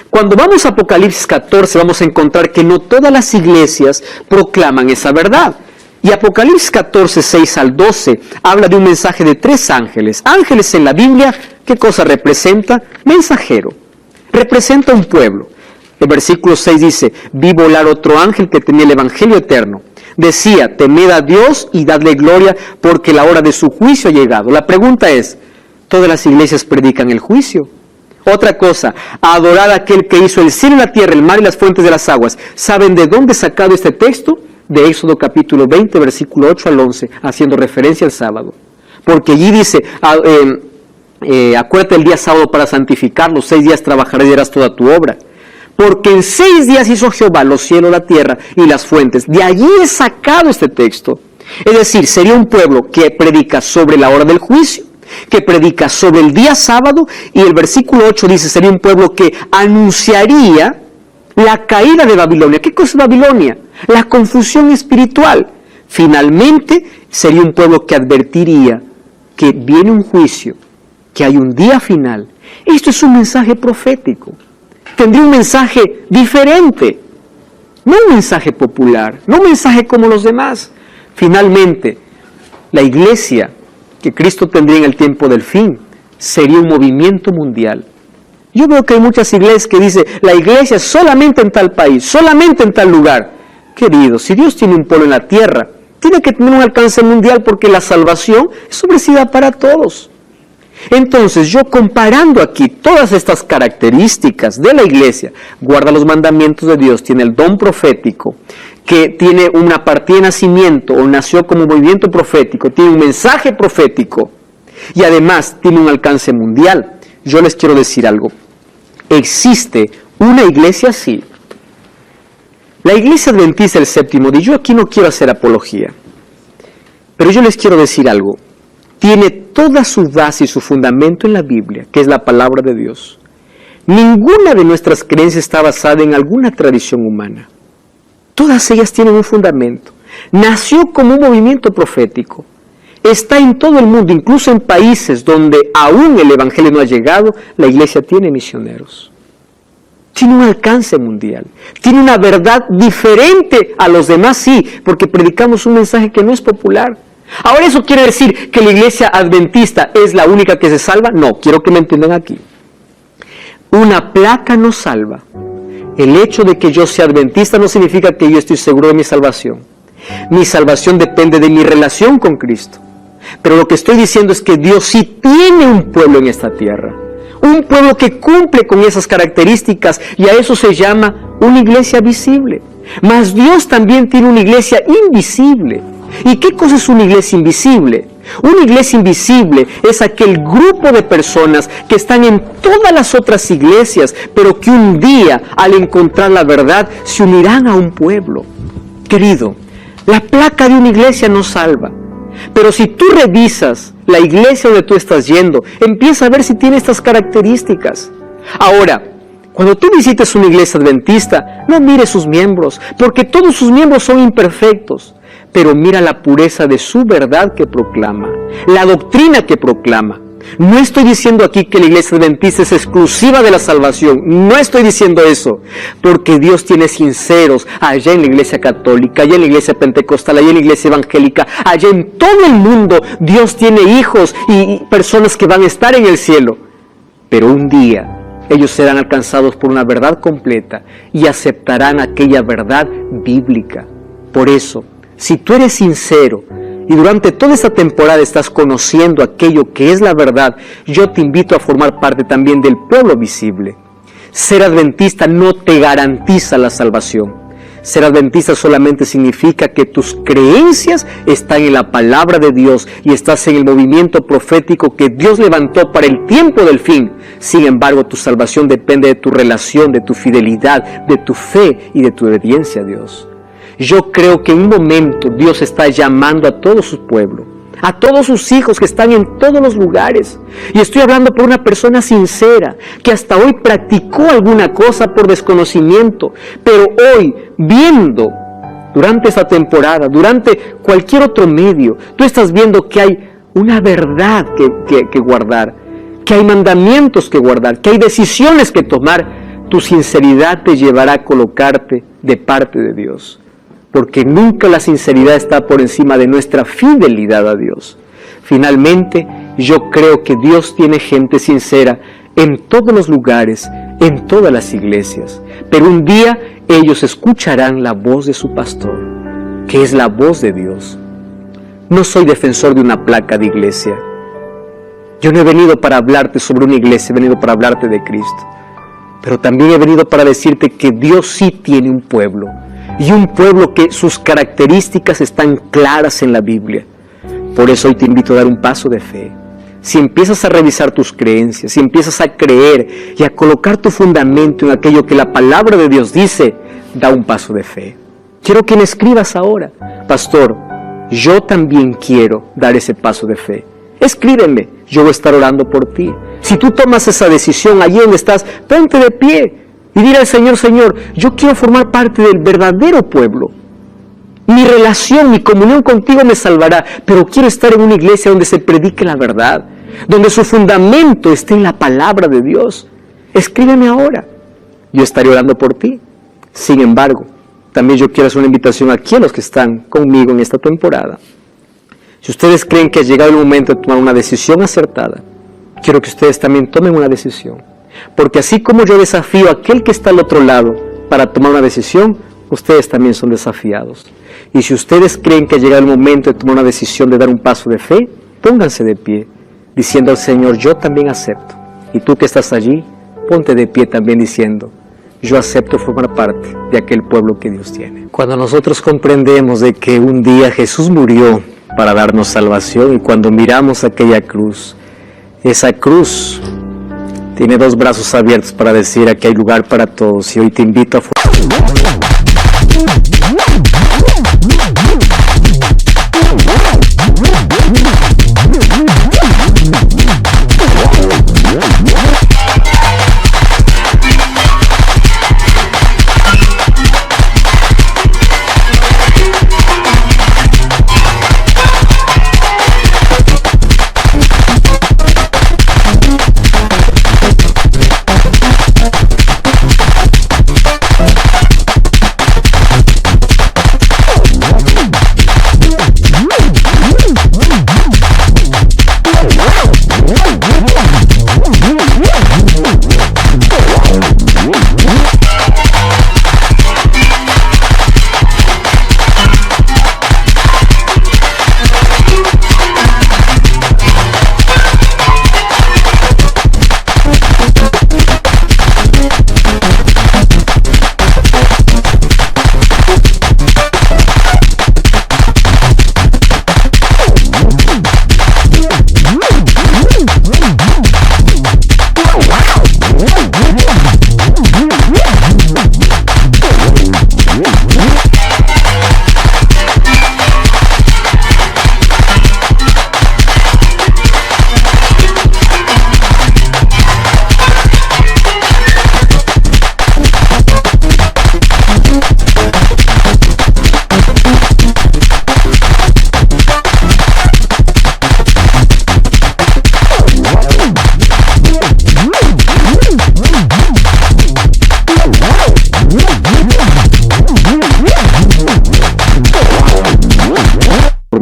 Cuando vamos a Apocalipsis 14 vamos a encontrar que no todas las iglesias proclaman esa verdad. Y Apocalipsis 14, 6 al 12 habla de un mensaje de 3 ángeles. Ángeles en la Biblia, ¿qué cosa representa? Mensajero. Representa un pueblo. El versículo 6 dice, vi volar otro ángel que tenía el evangelio eterno. Decía, temed a Dios y dadle gloria porque la hora de su juicio ha llegado. La pregunta es, ¿todas las iglesias predican el juicio? Otra cosa, adorar a aquel que hizo el cielo y la tierra, el mar y las fuentes de las aguas. ¿Saben de dónde he sacado este texto? De Éxodo capítulo 20, versículo 8 al 11, haciendo referencia al sábado. Porque allí dice, acuérdate el día sábado para santificarlo, 6 días trabajarás y harás toda tu obra. Porque en 6 días hizo Jehová los cielos, la tierra y las fuentes. De allí he sacado este texto. Es decir, sería un pueblo que predica sobre la hora del juicio, que predica sobre el día sábado, y el versículo 8 dice, sería un pueblo que anunciaría la caída de Babilonia. ¿Qué cosa es Babilonia? La confusión espiritual. Finalmente, sería un pueblo que advertiría que viene un juicio, que hay un día final. Esto es un mensaje profético. Tendría un mensaje diferente, no un mensaje popular, no un mensaje como los demás. Finalmente, la iglesia que Cristo tendría en el tiempo del fin sería un movimiento mundial. Yo veo que hay muchas iglesias que dicen, la iglesia solamente en tal país, solamente en tal lugar. Queridos, si Dios tiene un pueblo en la tierra, tiene que tener un alcance mundial porque la salvación es ofrecida para todos. Entonces, yo comparando aquí todas estas características de la iglesia, guarda los mandamientos de Dios, tiene el don profético, que tiene una partida de nacimiento o nació como movimiento profético, tiene un mensaje profético y además tiene un alcance mundial. Yo les quiero decir algo. Existe una iglesia así. La iglesia adventista del séptimo día, yo aquí no quiero hacer apología, pero yo les quiero decir algo. Tiene toda su base y su fundamento en la Biblia, que es la palabra de Dios. Ninguna de nuestras creencias está basada en alguna tradición humana. Todas ellas tienen un fundamento. nació como un movimiento profético. Está en todo el mundo, incluso en países donde aún el Evangelio no ha llegado, la iglesia tiene misioneros. Tiene un alcance mundial, tiene una verdad diferente a los demás, sí, porque predicamos un mensaje que no es popular. Ahora, ¿eso quiere decir que la iglesia adventista es la única que se salva? No, quiero que me entiendan aquí. Una placa no salva. El hecho de que yo sea adventista no significa que yo estoy seguro de mi salvación. Mi salvación depende de mi relación con Cristo. Pero lo que estoy diciendo es que Dios sí tiene un pueblo en esta tierra. Un pueblo que cumple con esas características, y a eso se llama una iglesia visible. Mas Dios también tiene una iglesia invisible. ¿Y qué cosa es una iglesia invisible? Una iglesia invisible es aquel grupo de personas que están en todas las otras iglesias, pero que un día, al encontrar la verdad, se unirán a un pueblo. Querido, la placa de una iglesia no salva. Pero si tú revisas la iglesia donde tú estás yendo, empieza a ver si tiene estas características. Ahora, cuando tú visites una iglesia adventista, no mires sus miembros, porque todos sus miembros son imperfectos. Pero mira la pureza de su verdad que proclama, la doctrina que proclama. No estoy diciendo aquí que la iglesia adventista es exclusiva de la salvación, no estoy diciendo eso, porque Dios tiene sinceros allá en la iglesia católica, allá en la iglesia pentecostal, allá en la iglesia evangélica, allá en todo el mundo. Dios tiene hijos y personas que van a estar en el cielo, pero un día ellos serán alcanzados por una verdad completa y aceptarán aquella verdad bíblica. Por eso, si tú eres sincero y durante toda esta temporada estás conociendo aquello que es la verdad, yo te invito a formar parte también del pueblo visible. Ser adventista no te garantiza la salvación. Ser adventista solamente significa que tus creencias están en la palabra de Dios y estás en el movimiento profético que Dios levantó para el tiempo del fin. Sin embargo, tu salvación depende de tu relación, de tu fidelidad, de tu fe y de tu obediencia a Dios. Yo creo que en un momento Dios está llamando a todo su pueblo, a todos sus hijos que están en todos los lugares. Y estoy hablando por una persona sincera, que hasta hoy practicó alguna cosa por desconocimiento, pero hoy, viendo durante esta temporada, durante cualquier otro medio, tú estás viendo que hay una verdad que guardar, que hay mandamientos que guardar, que hay decisiones que tomar. Tu sinceridad te llevará a colocarte de parte de Dios. Porque nunca la sinceridad está por encima de nuestra fidelidad a Dios. Finalmente, yo creo que Dios tiene gente sincera en todos los lugares, en todas las iglesias. Pero un día ellos escucharán la voz de su pastor, que es la voz de Dios. No soy defensor de una placa de iglesia. Yo no he venido para hablarte sobre una iglesia, he venido para hablarte de Cristo. Pero también he venido para decirte que Dios sí tiene un pueblo. Y un pueblo que sus características están claras en la Biblia. Por eso hoy te invito a dar un paso de fe. Si empiezas a revisar tus creencias, si empiezas a creer y a colocar tu fundamento en aquello que la palabra de Dios dice, da un paso de fe. Quiero que me escribas ahora: pastor, yo también quiero dar ese paso de fe. Escríbeme, yo voy a estar orando por ti. Si tú tomas esa decisión allí donde estás, ponte de pie y dile al Señor: Señor, yo quiero formar parte del verdadero pueblo. Mi relación, mi comunión contigo me salvará, pero quiero estar en una iglesia donde se predique la verdad, donde su fundamento esté en la palabra de Dios. Escríbeme ahora, yo estaré orando por ti. Sin embargo, también yo quiero hacer una invitación aquí a los que están conmigo en esta temporada. Si ustedes creen que ha llegado el momento de tomar una decisión acertada, quiero que ustedes también tomen una decisión. Porque así como yo desafío a aquel que está al otro lado para tomar una decisión, ustedes también son desafiados. Y si ustedes creen que ha llegado el momento de tomar una decisión, de dar un paso de fe, pónganse de pie, diciendo al Señor: yo también acepto. Y tú que estás allí, ponte de pie también diciendo: yo acepto formar parte de aquel pueblo que Dios tiene. Cuando nosotros comprendemos de que un día Jesús murió para darnos salvación, y cuando miramos aquella cruz, esa cruz tiene dos brazos abiertos para decir: aquí hay lugar para todos. Y hoy te invito a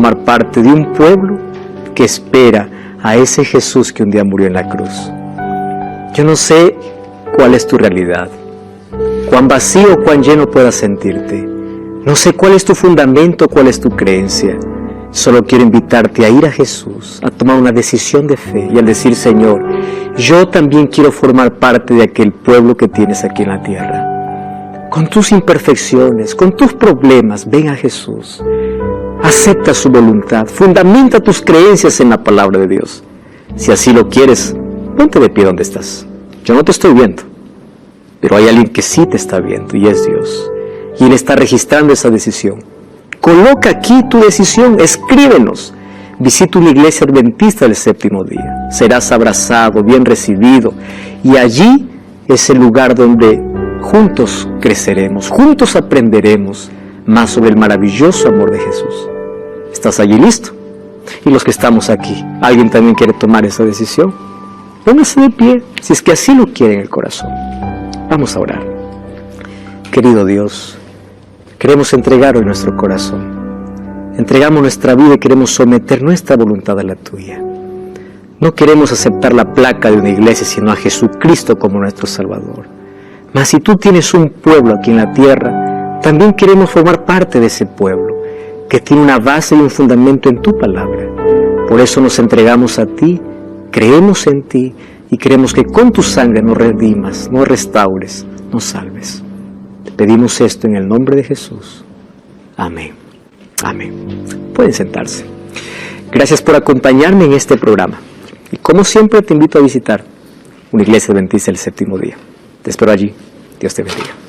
formar parte de un pueblo que espera a ese Jesús que un día murió en la cruz. Yo no sé cuál es tu realidad, cuán vacío o cuán lleno puedas sentirte. No sé cuál es tu fundamento, cuál es tu creencia. Solo quiero invitarte a ir a Jesús, a tomar una decisión de fe y al decir: Señor, yo también quiero formar parte de aquel pueblo que tienes aquí en la tierra. Con tus imperfecciones, con tus problemas, ven a Jesús. Acepta su voluntad, fundamenta tus creencias en la palabra de Dios. Si así lo quieres, ponte de pie donde estás. Yo no te estoy viendo, pero hay alguien que sí te está viendo y es Dios. Y Él está registrando esa decisión. Coloca aquí tu decisión, escríbenos. Visita una iglesia adventista del séptimo día. Serás abrazado, bien recibido. Y allí es el lugar donde juntos creceremos, juntos aprenderemos más sobre el maravilloso amor de Jesús. ¿Estás allí listo? Y los que estamos aquí, ¿alguien también quiere tomar esa decisión? Póngase de pie, si es que así lo quiere en el corazón. Vamos a orar. Querido Dios, queremos entregar hoy nuestro corazón. Entregamos nuestra vida y queremos someter nuestra voluntad a la tuya. No queremos aceptar la placa de una iglesia, sino a Jesucristo como nuestro Salvador. Mas si tú tienes un pueblo aquí en la tierra, también queremos formar parte de ese pueblo, que tiene una base y un fundamento en tu palabra. Por eso nos entregamos a ti, creemos en ti y queremos que con tu sangre nos redimas, nos restaures, nos salves. Te pedimos esto en el nombre de Jesús. Amén. Amén. Pueden sentarse. Gracias por acompañarme en este programa. Y como siempre te invito a visitar una iglesia adventista el séptimo día. Te espero allí. Dios te bendiga.